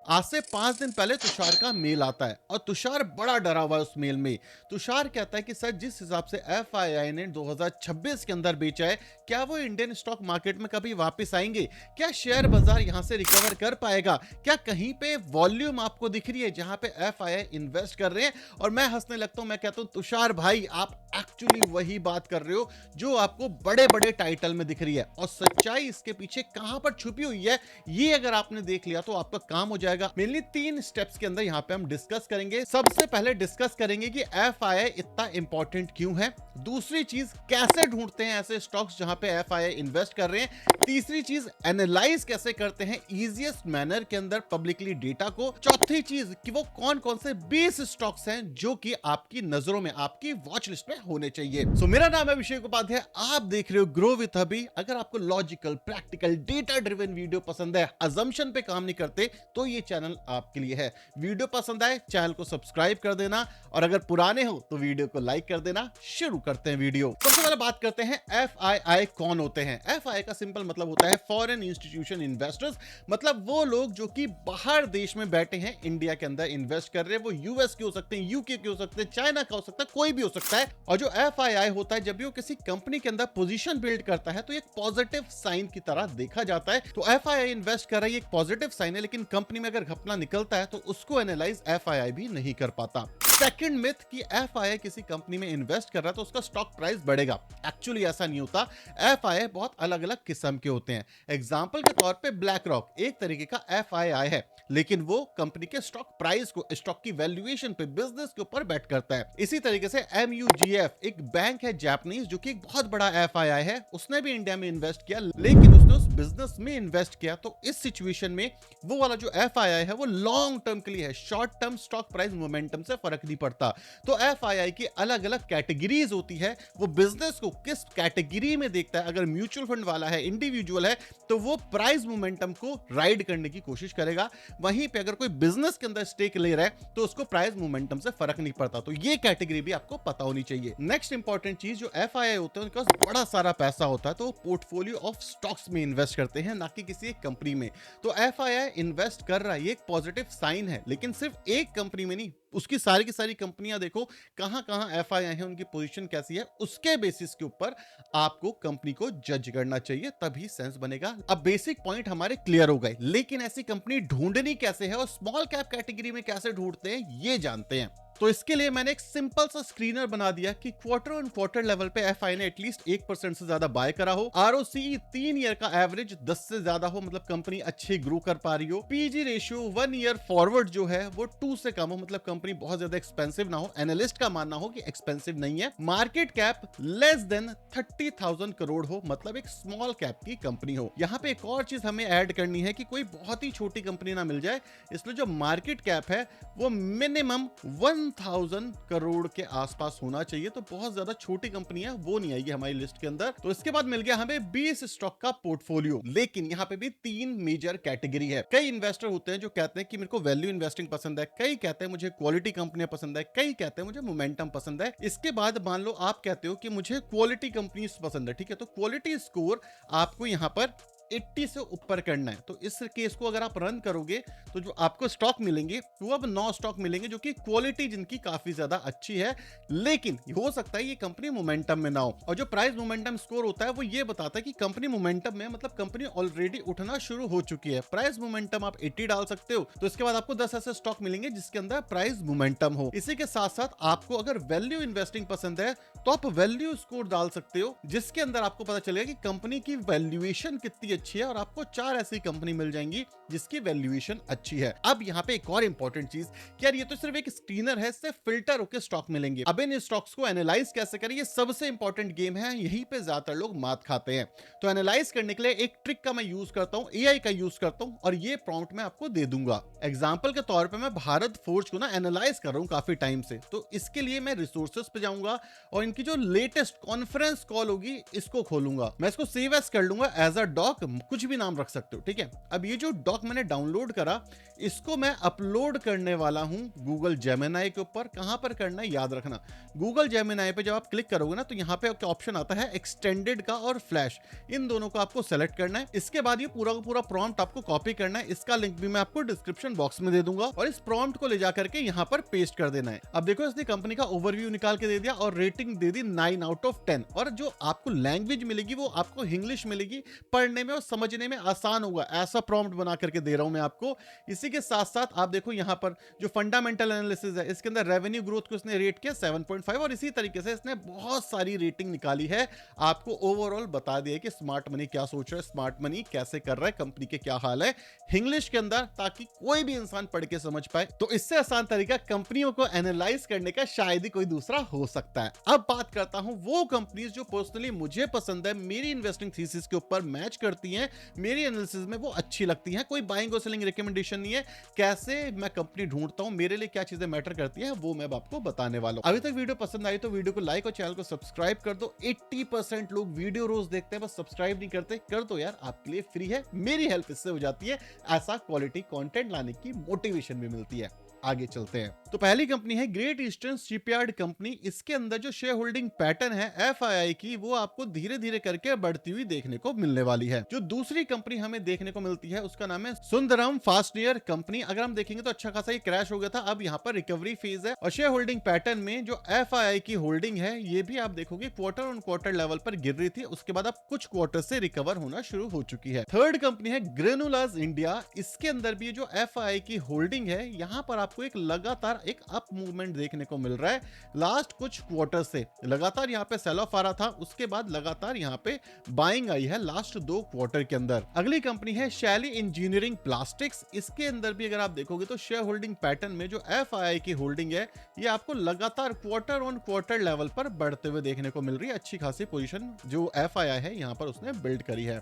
आज से 5 दिन पहले तुषार का मेल आता है और तुषार बड़ा डरा हुआ है उस मेल में। तुषार कहता है कि सर, जिस हिसाब से एफआईआई ने 2026 के अंदर बेचा है, क्या वो इंडियन स्टॉक मार्केट में कभी वापस आएंगे? क्या शेयर बाजार यहां से रिकवर कर पाएगा? क्या कहीं पे वॉल्यूम आपको दिख रही है जहां पे एफआईआई इन्वेस्ट कर रहे हैं? और मैं हंसने लगता हूं, मैं कहता हूं तुषार भाई, आप एक्चुअली वही बात कर रहे हो जो आपको बड़े बड़े टाइटल में दिख रही है, और सच्चाई इसके पीछे कहां पर छुपी हुई है ये अगर आपने देख लिया तो आपका काम हो जाएगा। मेनली 3 स्टेप्स के अंदर यहाँ पे हम डिस्कस करेंगे। सबसे पहले डिस्कस करेंगे कि एफआईआई इतना इंपॉर्टेंट क्यों है। दूसरी चीज, कैसे ढूंढते हैं ऐसे स्टॉक्स जहां पे एफआईआई इन्वेस्ट कर रहे हैं। तीसरी चीज, एनालाइज कैसे करते हैं इजीएस्ट मैनर के अंदर पब्लिकली डेटा को। चौथी चीज कि वो कौन कौन से 20 स्टॉक्स हैं जो कि आपकी नजरों में, आपकी वॉच लिस्ट में होने चाहिए। सो मेरा नाम है अभिषेक उपाध्याय, आप देख रहे हो ग्रो विथ अभी। अगर आपको logical, practical, data driven video पसंद है, अजम्पशन पे काम नहीं करते, तो ये चैनल आपके लिए है। वीडियो पसंद आए चैनल को सब्सक्राइब कर देना, और अगर पुराने हो तो वीडियो को लाइक कर देना। शुरू करते हैं वीडियो। सबसे पहले बात करते हैं एफआईआई कौन होते हैं। एफआईआई का सिंपल मतलब होता है फॉरेन इंस्टीट्यूशन इन्वेस्टर्स। मतलब वो लोग जो कि बाहर देश में बैठे हैं, इंडिया के अंदर इन्वेस्ट कर रहे हैं। वो यूएस के हो सकते हैं, यूके के हो सकते हैं, चाइना का हो सकता है, कोई भी हो सकता है। और जो एफआईआई होता है, जब भी वो किसी कंपनी के अंदर पोजीशन बिल्ड करता है तो एक पॉजिटिव साइन की तरह देखा जाता है। तो एफआईआई इन्वेस्ट कर रहा है, एक पॉजिटिव साइन है, लेकिन कंपनी में अगर घपला निकलता है तो उसको एनालाइज एफआईआई भी नहीं कर पाता। सेकंड मिथ कि एफआईआई किसी कंपनी में इन्वेस्ट कर रहा है तो उसका स्टॉक प्राइस बढ़ेगा। एक्चुअली ऐसा नहीं होता। एफआईआई बहुत अलग अलग किस्म के होते हैं। एग्जांपल के तौर पे ब्लैक रॉक एक तरीके का एफआईआई है, लेकिन वो कंपनी के स्टॉक प्राइस को, स्टॉक की वैल्यूएशन पे, बिजनेस के ऊपर बेट करता है। इसी तरीके से एमयूजीएफ एक बैंक है जापानीज, जो कि एक बहुत बड़ा एफआईआई है। उसने भी इंडिया में इन्वेस्ट किया, लेकिन उसने उस बिजनेस में इन्वेस्ट किया। तो इस सिचुएशन में वो वाला जो एफआईआई है वो लॉन्ग टर्म के लिए है, short term stock price momentum से फर्क नहीं पड़ता। तो एफआईआई की अलग अलग कैटेगरीज होती है। वो बिजनेस को किस कैटेगरी में देखता है, अगर म्यूचुअल फंड वाला है, इंडिविजुअल है, तो वो प्राइस मोमेंटम को राइड करने की कोशिश करेगा। वहीं पे अगर कोई बिजनेस के अंदर स्टेक ले रहा है तो उसको प्राइस मोमेंटम से फर्क नहीं पड़ता। तो ये कैटेगरी भी आपको पता होनी चाहिए। नेक्स्ट इंपॉर्टेंट चीज, जो एफआईआई होते हैं उनके पास बड़ा सारा पैसा होता है, तो पोर्टफोलियो ऑफ स्टॉक्स में इन्वेस्ट करते हैं, ना कि किसी एक कंपनी में। तो एफआईआई इन्वेस्ट कर रहा है, ये एक पॉजिटिव साइन है, लेकिन सिर्फ एक कंपनी में नहीं, उसकी सारी की सारी कंपनियां देखो कहां कहां एफआईआई है, उनकी पोजीशन कैसी है, उसके बेसिस के ऊपर आपको कंपनी को जज करना चाहिए, तभी सेंस बनेगा। अब बेसिक पॉइंट हमारे क्लियर हो गए, लेकिन ऐसी कंपनी ढूंढनी कैसे है और स्मॉल कैप कैटेगरी में कैसे ढूंढते हैं ये जानते हैं। तो इसके लिए मैंने एक सिंपल सा स्क्रीनर बना दिया कि क्वार्टर ऑन क्वार्टर लेवल पे एफआई ने एटलीस्ट 1% से ज्यादा बाय करा हो, आरओसी 3 ईयर का एवरेज 10 से ज्यादा हो, मतलब कंपनी अच्छी ग्रो कर पा रही हो, पीजी रेशियो 1 ईयर फॉरवर्ड जो है वो 2 से कम हो, मतलब कंपनी बहुत ज्यादा एक्सपेंसिव ना हो, एनालिस्ट का मानना हो कि एक्सपेंसिव नहीं है, market cap less than 30,000 crore हो, मतलब एक स्मॉल कैप की कंपनी हो। यहाँ पे एक और चीज हमें ऐड करनी है कि कोई बहुत ही छोटी कंपनी ना मिल जाए, इसलिए जो मार्केट कैप है वो मिनिमम 1000 करोड़ के आसपास होना चाहिए। तो बहुत ज्यादा छोटी कंपनी है, वो नहीं आएगी हमारी लिस्ट के अंदर। तो इसके बाद मिल गया हमें 20 स्टॉक का पोर्टफोलियो, लेकिन यहाँ पे भी 3 मेजर कैटेगरी है। कई इन्वेस्टर होते हैं जो कहते हैं कि मेरे को वैल्यू इन्वेस्टिंग पसंद है, कई कहते हैं मुझे क्वालिटी कंपनियां पसंद है, कई कहते हैं मुझे मोमेंटम पसंद है। इसके बाद मान लो आप कहते हो कि मुझे क्वालिटी कंपनीज पसंद है, ठीक है, तो क्वालिटी स्कोर आपको यहाँ पर 80 से ऊपर करना है। तो इस केस को अगर आप रन करोगे तो जो आपको स्टॉक मिलेंगे वो अब 9 स्टॉक मिलेंगे जो कि क्वालिटी जिनकी काफी ज्यादा अच्छी है, लेकिन हो सकता है ये कंपनी मोमेंटम में ना हो। और जो प्राइस मोमेंटम स्कोर होता है वो ये बताता है कि कंपनी मोमेंटम में, मतलब कंपनी ऑलरेडी उठना शुरू हो चुकी है। प्राइस मोमेंटम आप 80 डाल सकते हो, तो इसके बाद आपको 10 ऐसे स्टॉक मिलेंगे जिसके अंदर प्राइस मोमेंटम हो। इसी के साथ साथ आपको अगर वैल्यू इन्वेस्टिंग पसंद है तो आप वैल्यू स्कोर डाल सकते हो, जिसके अंदर आपको पता चलेगा कि कंपनी की वैल्यूएशन कितनी अच्छी है, और आपको 4 ऐसी कंपनी मिल जाएंगी जिसकी वैल्यूएशन अच्छी है। अब यहाँ पे एक और इंपॉर्टेंट चीज, यार ये तो सिर्फ एक स्क्रीनर है, इससे फिल्टर होकर स्टॉक मिलेंगे। अब इन स्टॉक्स को एनालाइज कैसे करें, ये सबसे इंपॉर्टेंट गेम है, यहीं पे ज्यादातर लोग मात खाते हैं। तो एनालाइज करने के लिए एक ट्रिक का मैं यूज करता हूँ, एआई का यूज करता हूँ, और ये प्रॉम्प्ट मैं आपको दे दूंगा। एग्जाम्पल के तौर पर मैं भारत फोर्ज को ना एनालाइज कर रहा हूँ काफी टाइम से, तो इसके लिए मैं रिसोर्सेज पे जाऊंगा और इनकी जो लेटेस्ट कॉन्फ्रेंस कॉल होगी इसको खोलूंगा। मैं इसको सेव एज कर लूंगा एज अ डॉक, कुछ भी नाम रख सकते हो, ठीक है। अब ये जो डॉक मैंने डाउनलोड करा, इसको मैं अपलोड करने वाला हूं गूगल जेमिनी के ऊपर। कहां पर करना है याद रखना, गूगल जेमिनी पे जब आप क्लिक करोगे ना, तो यहां पे ऑप्शन आता है एक्सटेंडेड का और फ्लैश, इन दोनों को आपको सेलेक्ट करना है। इसके बाद ये पूरा का पूरा प्रॉम्प्ट आपको कॉपी करना है, इसका लिंक भी मैं आपको डिस्क्रिप्शन बॉक्स में दे दूंगा, और इस प्रॉम्प्ट को ले जाकर के यहां पर पेस्ट कर देना है। अब देखो, इसने कंपनी का ओवरव्यू निकाल के दे दिया और रेटिंग दे दी 9/10, और जो आपको लैंग्वेज मिलेगी वो आपको इंग्लिश मिलेगी, पढ़ने में और समझने में आसान होगा, ऐसा प्रॉम्प्ट बना करके दे रहा हूं मैं आपको। इसी के साथ साथ आप देखो यहां पर जो फंडामेंटल एनालिसिस है, इसके अंदर रेवेन्यू ग्रोथ को इसने रेट किया 7.5, और इसी तरीके से इसने बहुत सारी रेटिंग निकाली है, आपको ओवरऑल बता दिया कि स्मार्ट मनी क्या सोच रहा है, स्मार्ट मनी कैसे कर रहा है, कंपनी के क्या हाल है इंग्लिश के अंदर, ताकि कोई भी इंसान पढ़ के समझ पाए। तो इससे आसान तरीका कंपनियों को एनालाइज करने का शायद ही कोई दूसरा हो सकता है। अब बात करता हूं वो कंपनीज जो पर्सनली मुझे पसंद है, मेरी इन्वेस्टिंग थीसिस के ऊपर मैच करती हैं, मेरी एनालिसिस में वो अच्छी लगती हैं। कोई बाइंग और सेलिंग रिकमेंडेशन नहीं है, कैसे मैं कंपनी ढूंढता हूं, मेरे लिए क्या चीजें मैटर करती हैं, वो मैं आपको बताने वाला हूं। अभी तक वीडियो पसंद आई तो वीडियो को लाइक और चैनल को सब्सक्राइब कर दो। 80% लोग वीडियो रोज देखते हैं, बस सब्सक्राइब नहीं करते, कर दो यार, आपके लिए फ्री है, मेरी हेल्प इससे हो जाती है, ऐसा क्वालिटी कंटेंट लाने की मोटिवेशन भी मिलती है। आगे चलते हैं। तो पहली कंपनी है ग्रेट ईस्टर्न शिपयार्ड कंपनी। इसके अंदर जो शेयर होल्डिंग पैटर्न है एफआईआई की, वो आपको धीरे धीरे करके बढ़ती हुई देखने को मिलने वाली है। जो दूसरी कंपनी हमें देखने को मिलती है उसका नाम है सुंदरम फास्टनियर कंपनी। अगर हम देखेंगे तो अच्छा खासा ये क्रैश हो गया था, अब यहाँ पर रिकवरी फेज है, और शेयर होल्डिंग पैटर्न में जो एफआईआई की होल्डिंग है ये भी आप देखोगे क्वार्टर ऑन क्वार्टर लेवल पर गिर रही थी, उसके बाद अब कुछ क्वार्टर से रिकवर होना शुरू हो चुकी है। थर्ड कंपनी है ग्रेनुलास इंडिया। इसके अंदर भी जो एफआईआई की होल्डिंग है, यहाँ पर आपको एक लगातार एक अप मूवमेंट देखने को मिल रहा है। लास्ट कुछ क्वार्टर से लगातार यहाँ पे सेल ऑफ आ रहा था, उसके बाद लगातार यहाँ पे बाइंग आई है लास्ट 2 क्वार्टर के अंदर। अगली कंपनी है शैली इंजीनियरिंग प्लास्टिक्स। इसके अंदर भी अगर आप देखोगे तो शेयर होल्डिंग पैटर्न में जो एफआईआई की होल्डिंग है, ये आपको लगातार क्वार्टर ऑन क्वार्टर लेवल पर बढ़ते हुए देखने को मिल रही है। अच्छी खासी पोजीशन जो एफआईआई है यहाँ पर उसने बिल्ड करी है।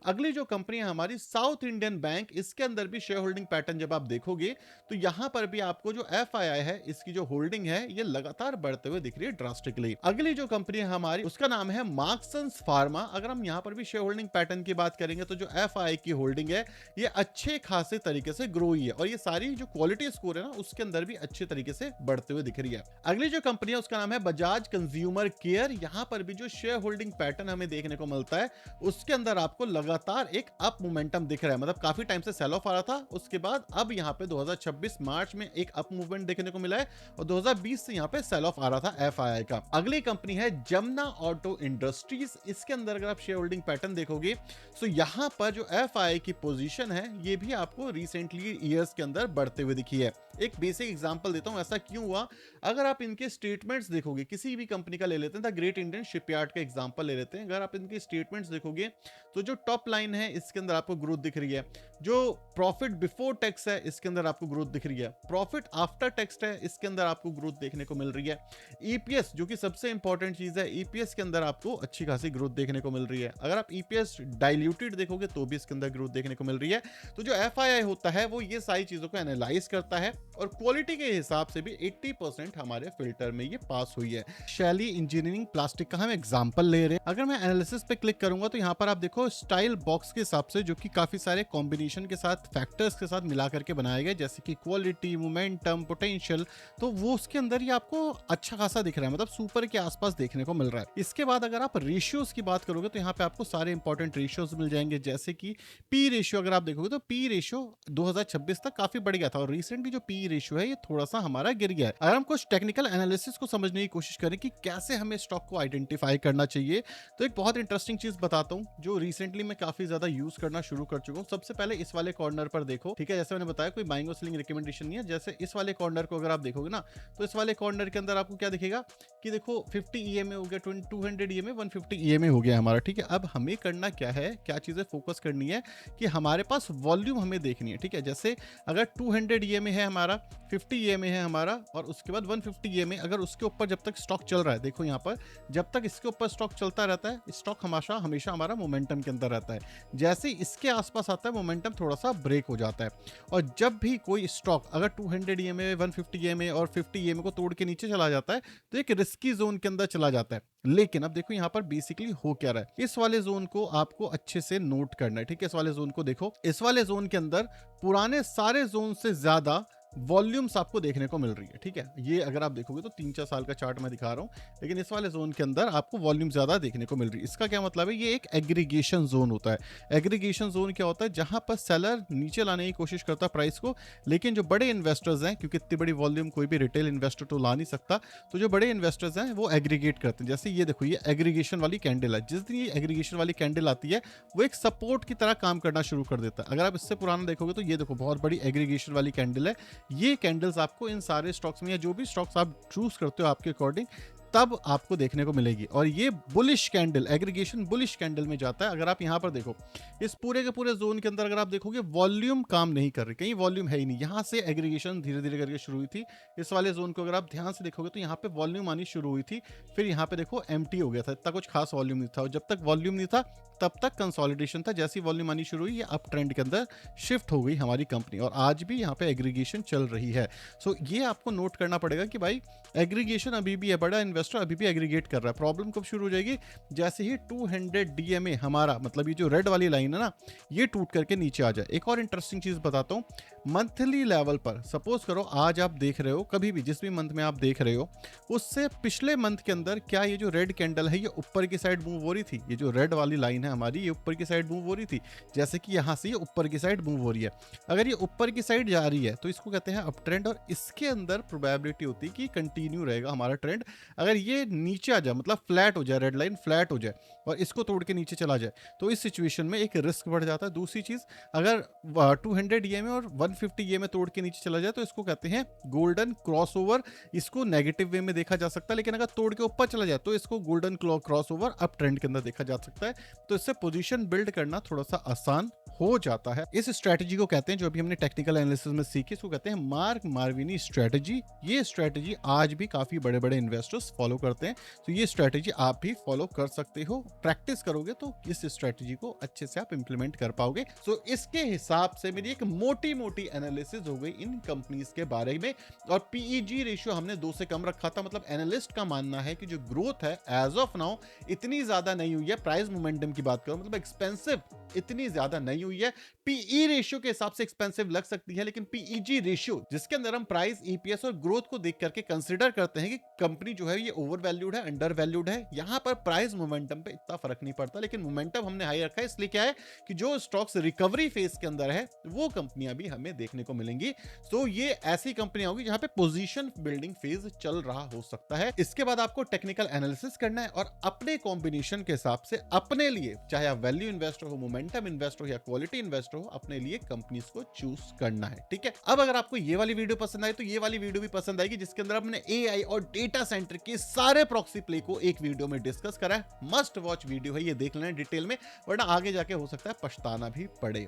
अगली जो कंपनी है हमारी साउथ इंडियन बैंक, इसके अंदर भी शेयर होल्डिंग पैटर्न जब आप देखोगे तो यहां पर भी आपको जो एफआईआई है इसकी जो होल्डिंग है ये लगातार बढ़ते हुए दिख रही है ड्रास्टिकली। अगली जो कंपनी है हमारी उसका नाम है मार्क्संस फार्मा। अगर हम यहां पर भी शेयर होल्डिंग पैटर्न की बात करेंगे तो जो एफआईआई की होल्डिंग है ये अच्छे खासे तरीके से ग्रो हुई है, और ये सारी जो क्वालिटी स्कोर है ना उसके अंदर भी अच्छे तरीके से बढ़ते हुए दिख रही है। अगली जो कंपनी है उसका नाम है बजाज कंज्यूमर केयर। यहां पर भी जो शेयर होल्डिंग पैटर्न हमें देखने को मिलता है उसके अंदर आपको लगातार एक अप मोमेंटम दिख रहा है, मतलब काफी टाइम से सेल ऑफ आ रहा था, उसके बाद अब यहां पे 2026 मार्च में एक अप मूवमेंट देखने को मिला है, और 2020 से यहां पे सेल ऑफ आ रहा था एफआईआई का। अगली कंपनी है जमुना ऑटो इंडस्ट्रीज। इसके अंदर अगर आप शेयर होल्डिंग पैटर्न देखोगे तो यहां पर जो एफआईआई की पोजीशन है ये भी आपको रिसेंटली ईयर्स के अंदर बढ़ते हुए दिखी है। एक बेसिक एग्जांपल देता हूं ऐसा क्यों हुआ। अगर आप इनके स्टेटमेंट्स देखोगे, किसी भी कंपनी का ले लेते हैं, द ग्रेट इंडियन शिपयार्ड का एग्जांपल ले लेते हैं, अगर आप इनके स्टेटमेंट्स देखोगे तो जो टॉप लाइन है इसके अंदर आपको ग्रोथ दिख रही है, जो प्रॉफिट बिफोर टैक्स है इसके अंदर आपको ग्रोथ दिख रही है, प्रॉफिट आफ्टर टैक्स है इसके अंदर आपको ग्रोथ देखने को मिल रही है, ईपीएस जो कि सबसे इंपॉर्टेंट चीज है, ईपीएस के अंदर आपको अच्छी खासी ग्रोथ देखने को मिल रही है। अगर आप ईपीएस डाइल्यूटेड देखोगे तो भी इसके अंदर ग्रोथ देखने को मिल रही है। तो जो एफआईआई होता है वो ये सारी चीजों को एनालाइज करता है, और क्वालिटी के हिसाब से भी 80% हमारे फिल्टर में ये पास हुई है। शैली इंजीनियरिंग प्लास्टिक का हम एग्जांपल ले रहे हैं। अगर मैं एनालिसिस पे क्लिक करूंगा तो यहाँ पर आप देखो स्टाइल बॉक्स के हिसाब से, जो कि काफी सारे कॉम्बिनेशन के साथ फैक्टर्स के साथ मिला करके बनाए गए, जैसे कि क्वालिटी, मोमेंटम, पोटेंशियल, तो वो उसके अंदर ही आपको अच्छा खासा दिख रहा है, मतलब सुपर के आसपास देखने को मिल रहा है। इसके बाद अगर आप रेशियोज की बात करोगे तो यहाँ पे आपको सारे इंपॉर्टेंट रेशियोज मिल जाएंगे, जैसे कि पी रेशियो अगर आप देखोगे तो पी रेशियो 2026 तक काफी बढ़ गया था, और रिसेंटली जो पी रेशियो है ये थोड़ा सा हमारा गिर गया है। अगर हम कुछ टेक्निकल एनालिसिस को समझने की कोशिश करें कि कैसे हमें स्टॉक को आइडेंटिफाई करना चाहिए, तो एक बहुत इंटरेस्टिंग चीज बताता हूं जो रिसेंटली मैं काफी ज्यादा यूज करना शुरू कर चुका हूं। सबसे पहले इस वाले कॉर्नर पर देखो, ठीक है, जैसे मैंने बताया कोई बाइंग और सेलिंग रिकमेंडेशन नहीं है। जैसे इस वाले कॉर्नर को अगर आप देखोगे ना तो इस वाले कॉर्नर के अंदर आपको क्या दिखेगा कि देखो 50 ईएमए हो गया, 200 ईएमए, 150 ईएमए हो गया हमारा, ठीक है। अब हमें करना क्या है, क्या चीजें फोकस करनी है कि हमारे पास वॉल्यूम हमें देखनी है, ठीक है। जैसे अगर 200 ईएमए है हमारा हमारा 50 ईएमए है हमारा, और उसके बाद 150 ईएमए। अगर उसके ऊपर जब तक स्टॉक चल रहा है, देखो यहाँ पर जब तक इसके ऊपर स्टॉक चलता रहता है, स्टॉक हमेशा हमेशा हमारा मोमेंटम के अंदर रहता है। जैसे ही इसके आसपास आता है, मोमेंटम थोड़ा सा ब्रेक हो जाता है। और जब भी कोई स्टॉक अगर 200 ईएमए, 150 ईएमए और 50 ईएमए को तोड़ के नीचे चला जाता है, तो एक रिस्की जोन के अंदर चला जाता है। लेकिन अब देखो यहाँ पर बेसिकली हो क्या रहा है, इस वाले जोन को आपको अच्छे से नोट करना है, ठीक है। इस वाले जोन को देखो, इस वाले जोन के अंदर पुराने सारे जोन से ज्यादा वॉल्यूम्स आपको देखने को मिल रही है, ठीक है। ये अगर आप देखोगे तो 3-4 साल का चार्ट मैं दिखा रहा हूँ, लेकिन इस वाले जोन के अंदर आपको वॉल्यूम ज्यादा देखने को मिल रही है। इसका क्या मतलब है, ये एक एग्रीगेशन जोन होता है। एग्रीगेशन जोन क्या होता है, जहां पर सेलर नीचे लाने की कोशिश करता है प्राइस को, लेकिन जो बड़े इन्वेस्टर्स हैं, क्योंकि इतनी बड़ी वॉल्यूम कोई भी रिटेल इन्वेस्टर तो ला नहीं सकता, तो जो बड़े इन्वेस्टर्स हैं वो एग्रीगेट करते हैं। जैसे ये देखो, ये एग्रीगेशन वाली कैंडल है। जिस दिन ये एग्रीगेशन वाली कैंडल आती है, वो एक सपोर्ट की तरह काम करना शुरू कर देता है। अगर आप इससे पुराना देखोगे तो ये देखो, बहुत बड़ी एग्रीगेशन वाली कैंडल है। ये कैंडल्स आपको इन सारे स्टॉक्स में, या जो भी स्टॉक्स आप चूज करते हो आपके अकॉर्डिंग, तब आपको देखने को मिलेगी। और ये bullish candle, aggregation bullish candle में जाता है। अगर आप यहां पर देखो, इस पूरे के पूरे जोन के अंदर अगर आप देखोगे, वॉल्यूम काम नहीं कर रही, कहीं वॉल्यूम है ही नहीं। यहां से एग्रीगेशन धीरे धीरे करके शुरू हुई थी। इस वाले जोन को अगर आप ध्यान से देखोगे तो यहाँ पे वॉल्यूम आनी शुरू हुई थी, फिर यहाँ पे देखो एम्प्टी हो गया था, इतना कुछ खास वॉल्यूम नहीं था। और जब तक वॉल्यूम नहीं था तब तक कंसोलिडेशन था। जैसी वॉल्यूम आनी शुरू हुई, ये अप ट्रेंड के अंदर शिफ्ट हो गई हमारी कंपनी, और आज भी यहाँ पे एग्रीगेशन चल रही है। सो ये आपको नोट करना पड़ेगा कि भाई एग्रीगेशन अभी भी है, बड़ा इन्वेस्टर अभी भी एग्रीगेट कर रहा है। प्रॉब्लम कब शुरू हो जाएगी, जैसे ही 200 डीएमए हमारा, मतलब ये जो रेड वाली लाइन है ना, ये टूट करके नीचे आ जाए। एक और इंटरेस्टिंग चीज बताता हूँ, मंथली लेवल पर सपोज करो आज आप देख रहे हो, कभी भी जिस भी मंथ में आप देख रहे हो, उससे पिछले मंथ के अंदर क्या ये जो रेड कैंडल है, ये ऊपर की साइड मूव हो रही थी। ये जो रेड वाली लाइन है हमारी, ये ऊपर की साइड मूव हो रही थी, जैसे कि यहां से ये ऊपर की साइड मूव हो रही है। अगर ये ऊपर की साइड जा रही है तो इसको कहते हैं अप ट्रेंड, और इसके अंदर प्रोबेबिलिटी होती है कि कंटिन्यू रहेगा हमारा ट्रेंड। अगर ये नीचे आ जाए, मतलब फ्लैट हो जाए, रेड लाइन फ्लैट हो जाए और इसको तोड़ के नीचे चला जाए, तो इस सिचुएशन में एक रिस्क बढ़ जाता है। दूसरी चीज, अगर 200 ईएमए और 150 ईएमए तोड़ के नीचे चला जाए, तो इसको कहते हैं गोल्डन क्रॉसओवर। इसको नेगेटिव वे में देखा जा सकता है, लेकिन अगर तोड़ के ऊपर चला जाए तो इसको गोल्डन क्रॉसओवर अप ट्रेंड के अंदर देखा जा सकता है। तो इससे पोजीशन बिल्ड करना थोड़ा सा आसान हो जाता है। इस स्ट्रेटजी को कहते हैं, जो अभी हमने टेक्निकल एनालिसिस में सीखी, इसको कहते हैं मार्क मार्विनी स्ट्रेटजी। ये स्ट्रेटजी आज भी काफी बड़े बड़े इन्वेस्टर्स फॉलो करते हैं, तो ये स्ट्रेटजी आप भी फॉलो कर सकते हो। प्रैक्टिस करोगे तो इस स्ट्रेटजी को अच्छे से आप इंप्लीमेंट कर पाओगे। सो इसके हिसाब से मेरी एक मोटी मोटी एनालिसिस हो गई इन कंपनीज के बारे में। और पीईजी रेशियो हमने 2 से कम रखा था। मतलब एनालिस्ट का मानना है कि जो ग्रोथ है एज ऑफ नाउ इतनी ज्यादा नहीं हुई है। प्राइस मोमेंटम की बात करो, मतलब एक्सपेंसिव इतनी ज्यादा नहीं हुई है। पीई रेशियो के हिसाब से एक्सपेंसिव लग सकती है, लेकिन पीईजी रेशियो, जिसके अंदर हम प्राइस, ईपीएस और ग्रोथ को देख करके कंसीडर करते हैं कि कंपनी जो है ये ओवर वैल्यूड है, अंडर वैल्यूड है, यहां पर प्राइस मोमेंटम पे इतना फर्क नहीं पड़ता। लेकिन मोमेंटम हमने हाई रखा है, इसलिए क्या है कि जो स्टॉक्स रिकवरी फेज के अंदर है वो कंपनियां भी हमें देखने को मिलेंगी। तो ये ऐसी कंपनियां होगी जहां पे पोजीशन बिल्डिंग फेज चल रहा हो सकता है। इसके बाद आपको टेक्निकल एनालिसिस करना है और अपने कॉम्बिनेशन के हिसाब से अपने लिए, चाहे आप वैल्यू इन्वेस्टर हो, मोमेंटम इन्वेस्टर हो या क्वालिटी इन्वेस्टर हो, अपने लिए कंपनीज को चूज करना है। ठीक है, अब अगर आपको ये वाली वीडियो पसंद आई तो ये वाली वीडियो भी पसंद आएगी, जिसके अंदर हमने एआई और डेटा सेंटर के सारे प्रॉक्सी प्ले को एक वीडियो में डिस्कस करा है। मस्ट वॉच वीडियो है, ये देख लेना डिटेल में, वरना आगे जाके हो सकता है पछताना भी पड़े।